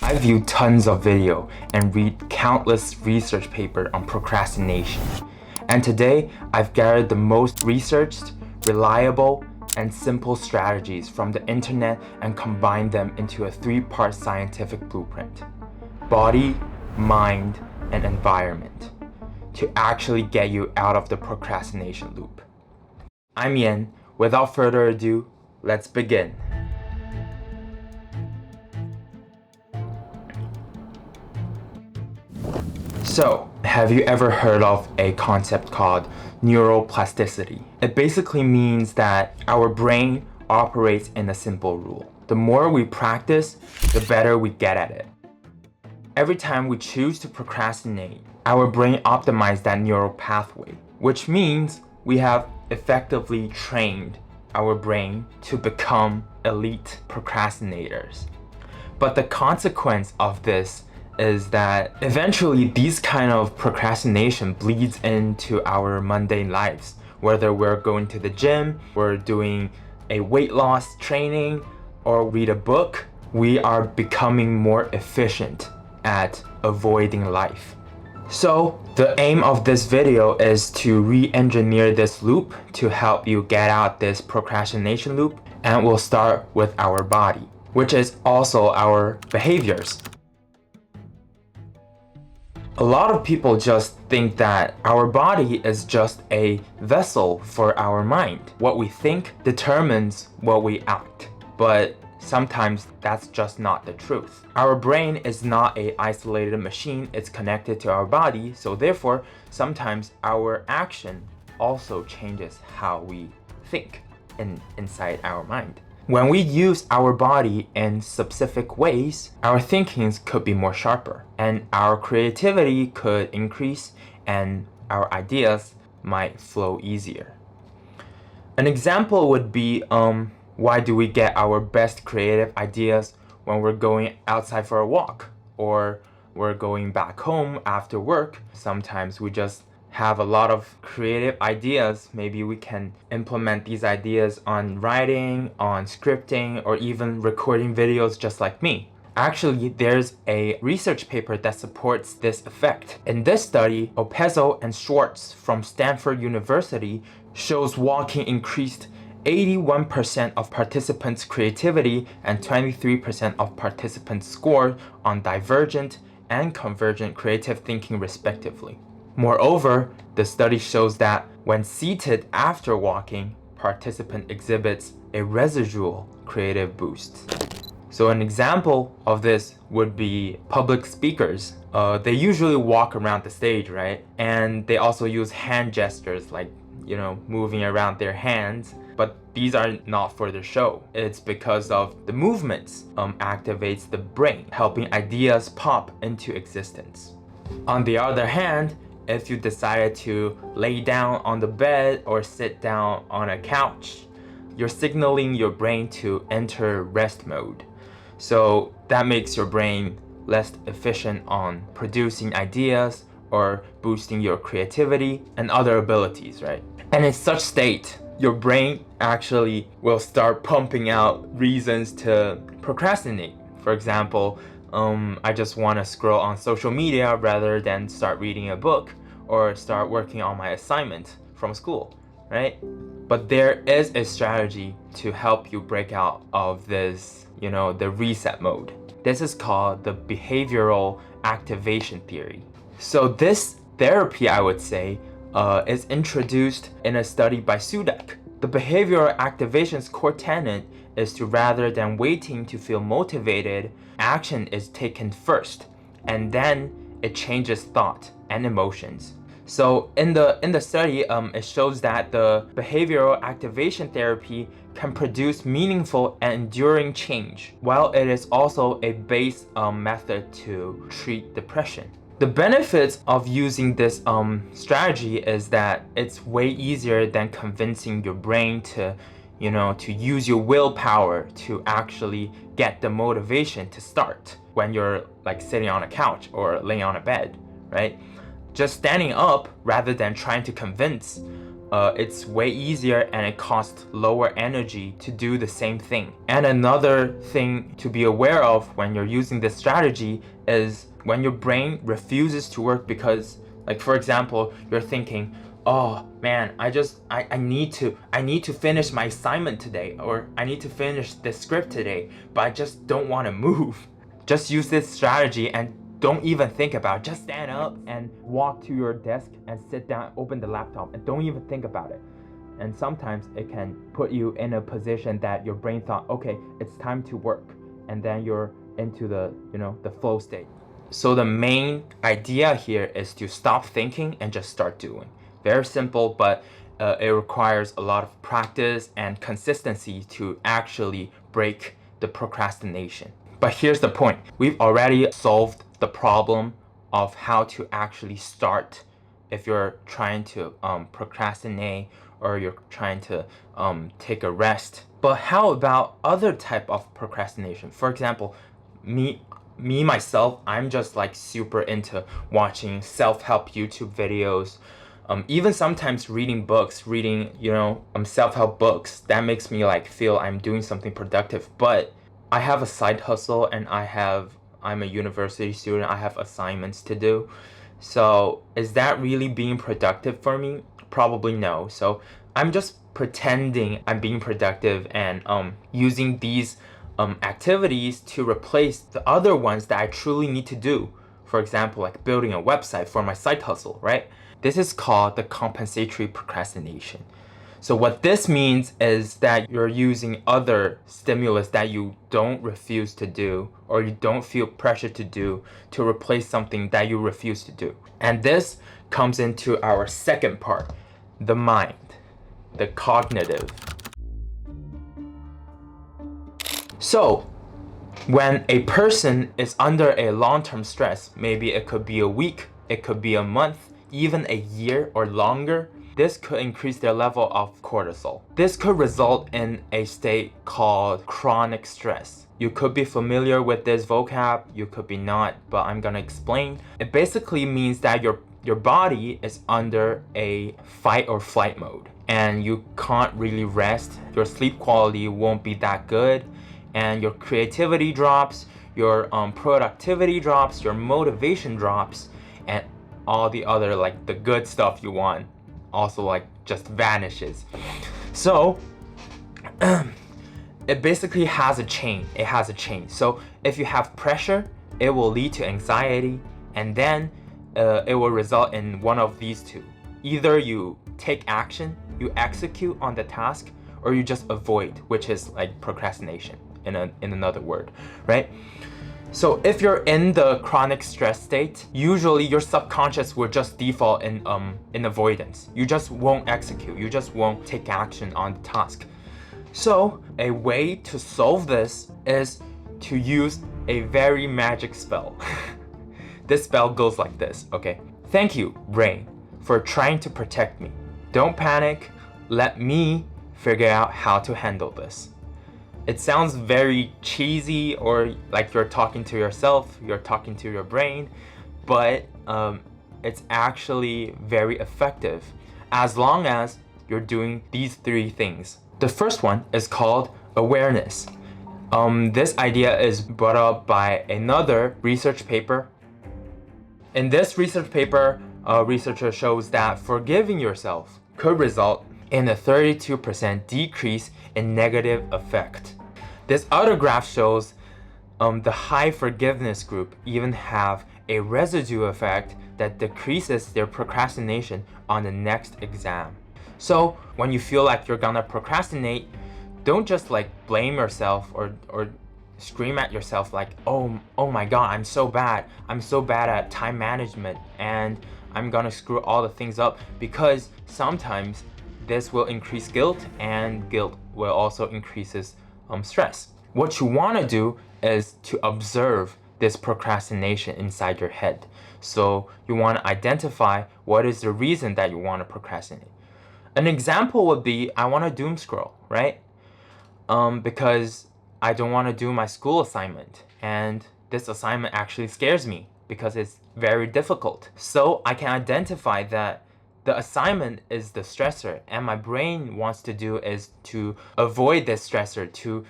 I view tons of video and read countless research papers on procrastination. And today, I've gathered the most researched, reliable, and simple strategies from the internet and combined them into a 3-part scientific blueprint: body, mind, and environment, to actually get you out of the procrastination loop. I'm Yen. Without further ado, let's begin. So, have you ever heard of a concept called neuroplasticity? It basically means that our brain operates in a simple rule. The more we practice, the better we get at it. Every time we choose to procrastinate, our brain optimizes that neural pathway, which means we have effectively trained our brain to become elite procrastinators. But the consequence of this is that eventually these kind of procrastination bleeds into our mundane lives. Whether we're going to the gym, we're doing a weight loss training, or read a book, we are becoming more efficient at avoiding life. So the aim of this video is to re-engineer this loop to help you get out this procrastination loop, and we'll start with our body, which is also our behaviors. A lot of people just think that our body is just a vessel for our mind. What we think determines what we act, but sometimes that's just not the truth. Our brain is not an isolated machine, it's connected to our body, so therefore sometimes our action also changes how we think inside our mind. When we use our body in specific ways, our thinkings could be more sharper, and our creativity could increase, and our ideas might flow easier. An example would be, why do we get our best creative ideas when we're going outside for a walk, or we're going back home after work? Sometimes we just have a lot of creative ideas. Maybe we can implement these ideas on writing, on scripting, or even recording videos just like me. Actually, there's a research paper that supports this effect. In this study, Opezzo and Schwartz from Stanford University shows walking increased 81% of participants' creativity and 23% of participants' score on divergent and convergent creative thinking respectively. Moreover, the study shows that when seated after walking, participant exhibits a residual creative boost. So an example of this would be public speakers. They usually walk around the stage, right? And they also use hand gestures like, moving around their hands. But these are not for the show. It's because of the movements activates the brain, helping ideas pop into existence. On the other hand, if you decided to lay down on the bed or sit down on a couch, you're signaling your brain to enter rest mode. So that makes your brain less efficient on producing ideas or boosting your creativity and other abilities, right? And in such state, your brain actually will start pumping out reasons to procrastinate. For example, I just want to scroll on social media rather than start reading a book or start working on my assignment from school, right? But there is a strategy to help you break out of this, the reset mode. This is called the behavioral activation theory. So this therapy, I would say, is introduced in a study by Sudak. The behavioral activation's core tenet is to, rather than waiting to feel motivated, action is taken first, and then it changes thought and emotions. So in the study, it shows that the behavioral activation therapy can produce meaningful and enduring change, while it is also a base method to treat depression. The benefits of using this strategy is that it's way easier than convincing your brain to use your willpower to actually get the motivation to start when you're like sitting on a couch or laying on a bed, right? Just standing up rather than trying to convince it's way easier and it costs lower energy to do the same thing. And another thing to be aware of when you're using this strategy is when your brain refuses to work because, like, for example, you're thinking, oh man, I need to finish my assignment today, or I need to finish this script today, but I just don't want to move. Just use this strategy and don't even think about it. Just stand up and walk to your desk and sit down, open the laptop, and don't even think about it. And sometimes it can put you in a position that your brain thought, okay, it's time to work, and then you're into the flow state. So the main idea here is to stop thinking and just start doing. Very simple, but it requires a lot of practice and consistency to actually break the procrastination. But here's the point. We've already solved the problem of how to actually start if you're trying to procrastinate or you're trying to take a rest. But how about other type of procrastination? For example, me myself, I'm just like super into watching self-help YouTube videos, even sometimes reading self-help books. That makes me like feel I'm doing something productive. But I have a side hustle and I'm a university student. I have assignments to do. So is that really being productive for me? Probably no. So I'm just pretending I'm being productive and using these activities to replace the other ones that I truly need to do. For example, like building a website for my side hustle, right? This is called the compensatory procrastination. So what this means is that you're using other stimulus that you don't refuse to do or you don't feel pressure to do to replace something that you refuse to do. And this comes into our second part, the mind, the cognitive. So when a person is under a long-term stress, maybe it could be a week, it could be a month, even a year or longer, this could increase their level of cortisol. This could result in a state called chronic stress. You could be familiar with this vocab, you could be not, but I'm gonna explain. It basically means that your body is under a fight or flight mode and you can't really rest. Your sleep quality won't be that good and your creativity drops, your productivity drops, your motivation drops, and all the other like the good stuff you want also like just vanishes. So it basically has a chain. So if you have pressure, it will lead to anxiety, and then it will result in one of these two. Either you take action, you execute on the task, or you just avoid, which is like procrastination in another word, right? So if you're in the chronic stress state, usually your subconscious will just default in avoidance. You just won't execute, you just won't take action on the task. So a way to solve this is to use a very magic spell. This spell goes like this, okay? Thank you, brain, for trying to protect me. Don't panic, let me figure out how to handle this. It sounds very cheesy or like you're talking to yourself, you're talking to your brain, but it's actually very effective as long as you're doing these three things. The first one is called awareness. This idea is brought up by another research paper. In this research paper, a researcher shows that forgiving yourself could result in a 32% decrease in negative affect. This other graph shows the high forgiveness group even have a residue effect that decreases their procrastination on the next exam. So when you feel like you're gonna procrastinate, don't just like blame yourself or scream at yourself like, oh my god, I'm so bad at time management and I'm gonna screw all the things up, because sometimes this will increase guilt, and guilt will also increases stress. What you want to do is to observe this procrastination inside your head. So you want to identify what is the reason that you want to procrastinate. An example would be, I want to doom scroll, right? Because I don't want to do my school assignment, and this assignment actually scares me because it's very difficult. So I can identify that the assignment is the stressor, and my brain wants to do is to avoid this stressor, to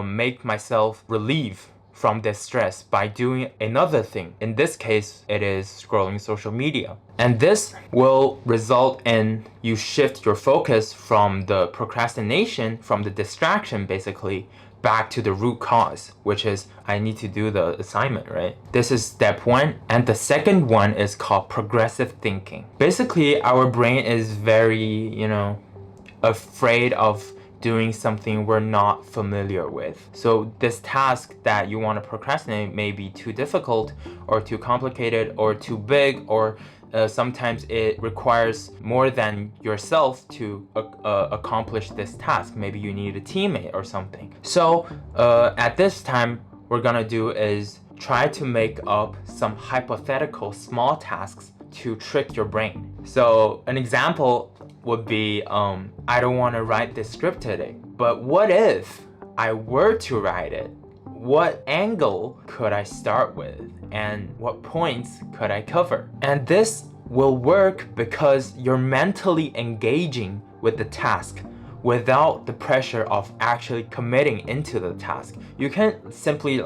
make myself relieve from this stress by doing another thing. In this case, it is scrolling social media. And this will result in you shift your focus from the procrastination, from the distraction basically, back to the root cause, which is I need to do the assignment, right? This is step one. And the second one is called progressive thinking. Basically, our brain is very, afraid of doing something we're not familiar with. So this task that you want to procrastinate may be too difficult or too complicated or too big, or sometimes it requires more than yourself to accomplish this task. Maybe you need a teammate or something. So at this time, we're gonna do is try to make up some hypothetical small tasks to trick your brain. So an example would be, I don't want to write this script today, but what if I were to write it? What angle could I start with? And what points could I cover? And this will work because you're mentally engaging with the task without the pressure of actually committing into the task. You can't simply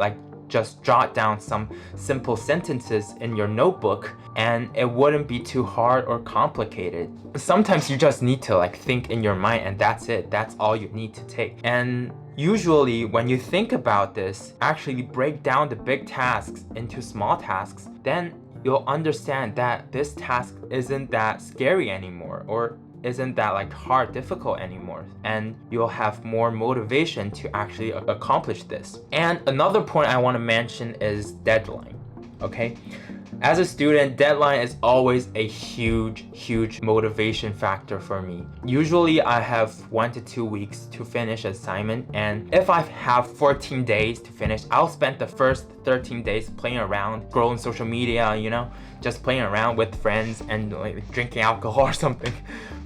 just jot down some simple sentences in your notebook and it wouldn't be too hard or complicated. Sometimes you just need to think in your mind, and that's it. That's all you need to take. And usually when you think about this, actually break down the big tasks into small tasks, then you'll understand that this task isn't that scary anymore, or isn't that hard, difficult anymore, and you'll have more motivation to actually accomplish this. And another point I want to mention is deadline. Okay, as a student, deadline is always a huge motivation factor for me. Usually I have 1 to 2 weeks to finish assignment, and if I have 14 days to finish, I'll spend the first 13 days playing around, scrolling social media, just playing around with friends and drinking alcohol or something.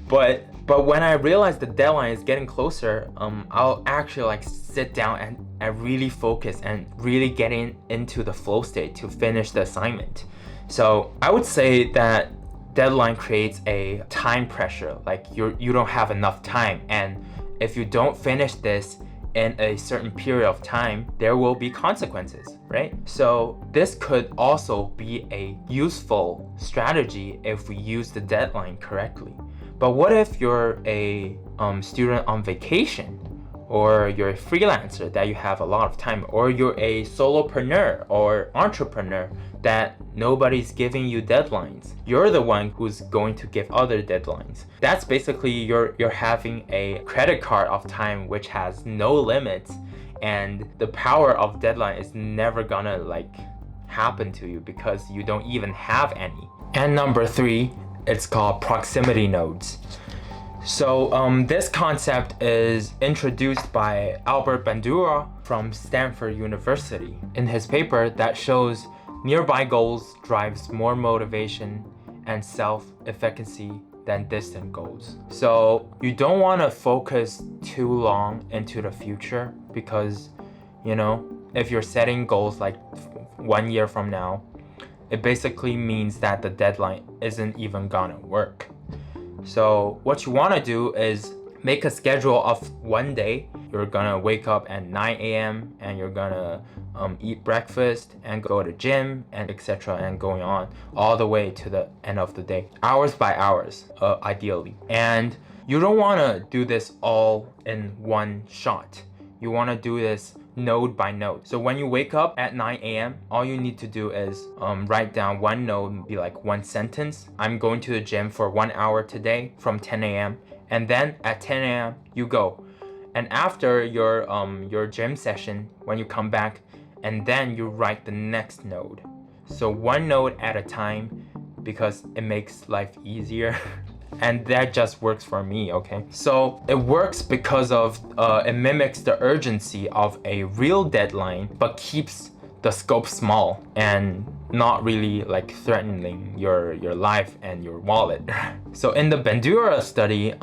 But when I realize the deadline is getting closer, I'll actually sit down and really focus and really get into the flow state to finish the assignment. So I would say that deadline creates a time pressure, you don't have enough time, and if you don't finish this in a certain period of time, there will be consequences, right? So this could also be a useful strategy if we use the deadline correctly. But what if you're a student on vacation, or you're a freelancer that you have a lot of time, or you're a solopreneur or entrepreneur that nobody's giving you deadlines? You're the one who's going to give other deadlines. That's basically you're having a credit card of time which has no limits, and the power of deadline is never gonna happen to you because you don't even have any. And number 3, it's called proximity nodes. So this concept is introduced by Albert Bandura from Stanford University in his paper that shows nearby goals drives more motivation and self-efficacy than distant goals. So you don't want to focus too long into the future, because if you're setting goals 1 year from now, it basically means that the deadline isn't even gonna work. So what you want to do is make a schedule of one day. You're gonna wake up at 9 a.m. and you're gonna eat breakfast and go to gym and etc. and going on all the way to the end of the day, hours by hours, ideally. And you don't want to do this all in one shot. You want to do this node by node. So when you wake up at 9 a.m., all you need to do is write down one node, be one sentence. I'm going to the gym for 1 hour today from 10 a.m. And then at 10 a.m. you go. And after your gym session, when you come back, and then you write the next node. So one node at a time, because it makes life easier. And that just works for me, okay? So it works because of it mimics the urgency of a real deadline, but keeps the scope small and not really threatening your life and your wallet. So in the Bandura study,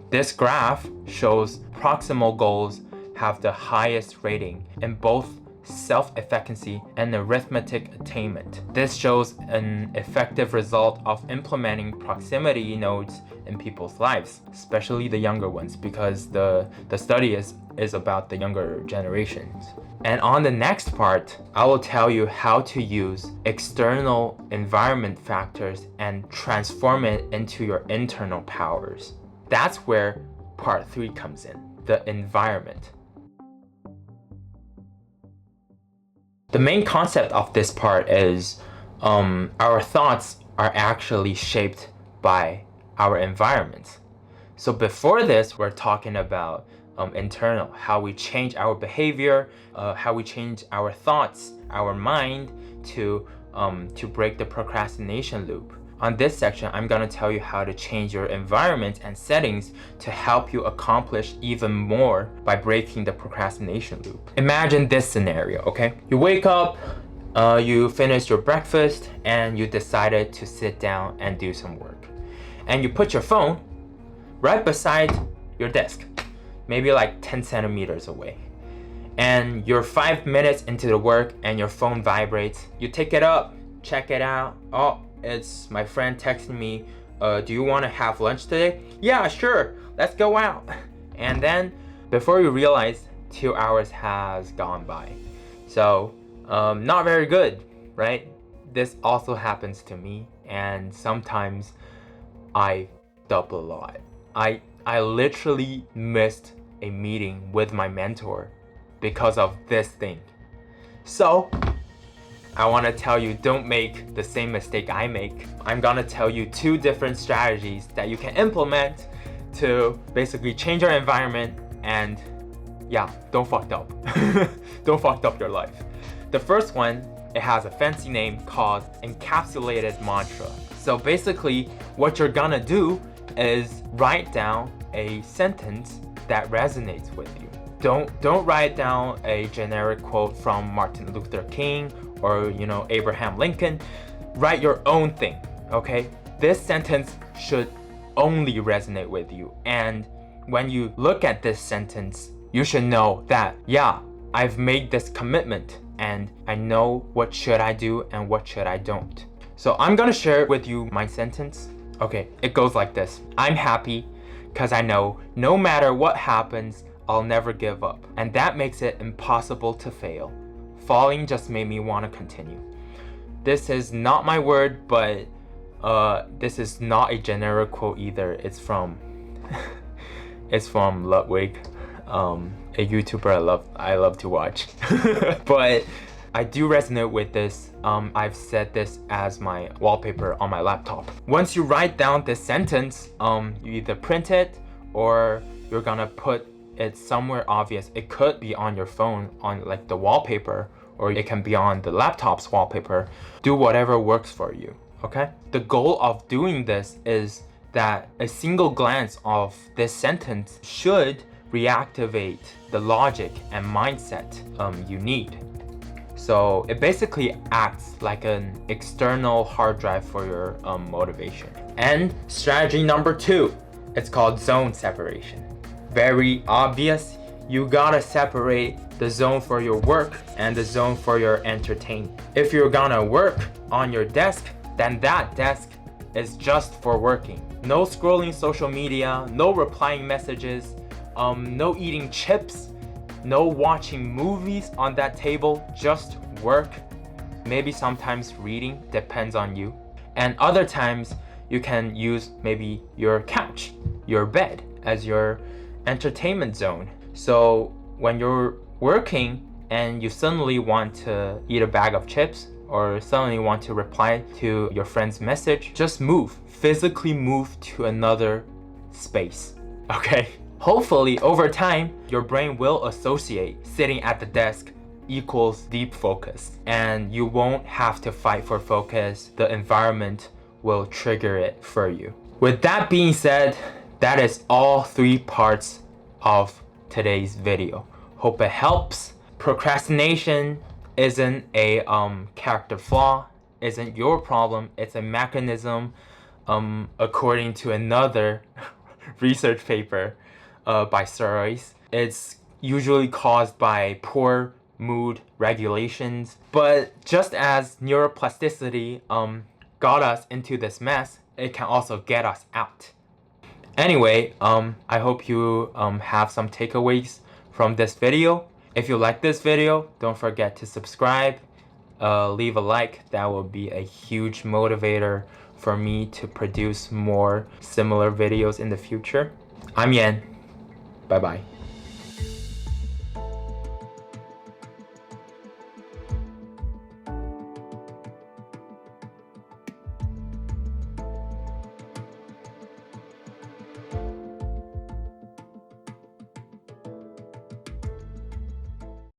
this graph shows proximal goals have the highest rating in both self-efficacy, and arithmetic attainment. This shows an effective result of implementing proximity nodes in people's lives, especially the younger ones, because the study is about the younger generations. And on the next part, I will tell you how to use external environment factors and transform it into your internal powers. That's where part 3 comes in, the environment. The main concept of this part is our thoughts are actually shaped by our environment. So before this, we're talking about internal, how we change our behavior, how we change our thoughts, our mind to break the procrastination loop. On this section, I'm gonna tell you how to change your environment and settings to help you accomplish even more by breaking the procrastination loop. Imagine this scenario, okay? You wake up, you finish your breakfast, and you decided to sit down and do some work. And you put your phone right beside your desk, maybe like 10 centimeters away. And you're 5 minutes into the work and your phone vibrates. You take it up, check it out. Oh, it's my friend texting me, do you want to have lunch today? Yeah, sure, let's go out. And then before you realize, 2 hours has gone by. So not very good, right? This also happens to me, and sometimes I f***ed up a lot. I literally missed a meeting with my mentor because of this thing. So I want to tell you, don't make the same mistake I make. I'm gonna tell you 2 different strategies that you can implement to basically change your environment and yeah, don't fuck up. Don't fuck up your life. The first one, it has a fancy name called encapsulated mantra. So basically what you're gonna do is write down a sentence that resonates with you. Don't write down a generic quote from Martin Luther King or Abraham Lincoln. Write your own thing, okay? This sentence should only resonate with you, and when you look at this sentence, you should know that yeah, I've made this commitment and I know what should I do and what should I don't. So I'm gonna share with you my sentence. Okay, it goes like this. I'm happy because I know no matter what happens, I'll never give up, and that makes it impossible to fail. Falling just made me want to continue. This is not my word, but this is not a generic quote either. It's from it's from Ludwig, a YouTuber I love to watch. But I do resonate with this. I've set this as my wallpaper on my laptop. Once you write down this sentence, you either print it or you're gonna put it somewhere obvious. It could be on your phone, on like the wallpaper, or it can be on the laptop's wallpaper. Do whatever works for you, okay? The goal of doing this is that a single glance of this sentence should reactivate the logic and mindset you need. So it basically acts like an external hard drive for your motivation. And strategy number 2, it's called zone separation. Very obvious, you gotta separate the zone for your work and the zone for your entertainment. If you're gonna work on your desk, then that desk is just for working. No scrolling social media, no replying messages, no eating chips, no watching movies on that table, just work. Maybe sometimes reading, depends on you. And other times you can use maybe your couch, your bed as your entertainment zone. So when you're working and you suddenly want to eat a bag of chips or suddenly want to reply to your friend's message, just move, physically move to another space, okay? Hopefully over time, your brain will associate sitting at the desk equals deep focus, and you won't have to fight for focus. The environment will trigger it for you. With that being said, that is all 3 parts of today's video. Hope it helps. Procrastination isn't a character flaw, isn't your problem. It's a mechanism, according to another research paper by Surreys. It's usually caused by poor mood regulations. But just as neuroplasticity got us into this mess, it can also get us out. Anyway, I hope you have some takeaways from this video. If you like this video, don't forget to subscribe, leave a like. That will be a huge motivator for me to produce more similar videos in the future. I'm Yan. Bye bye.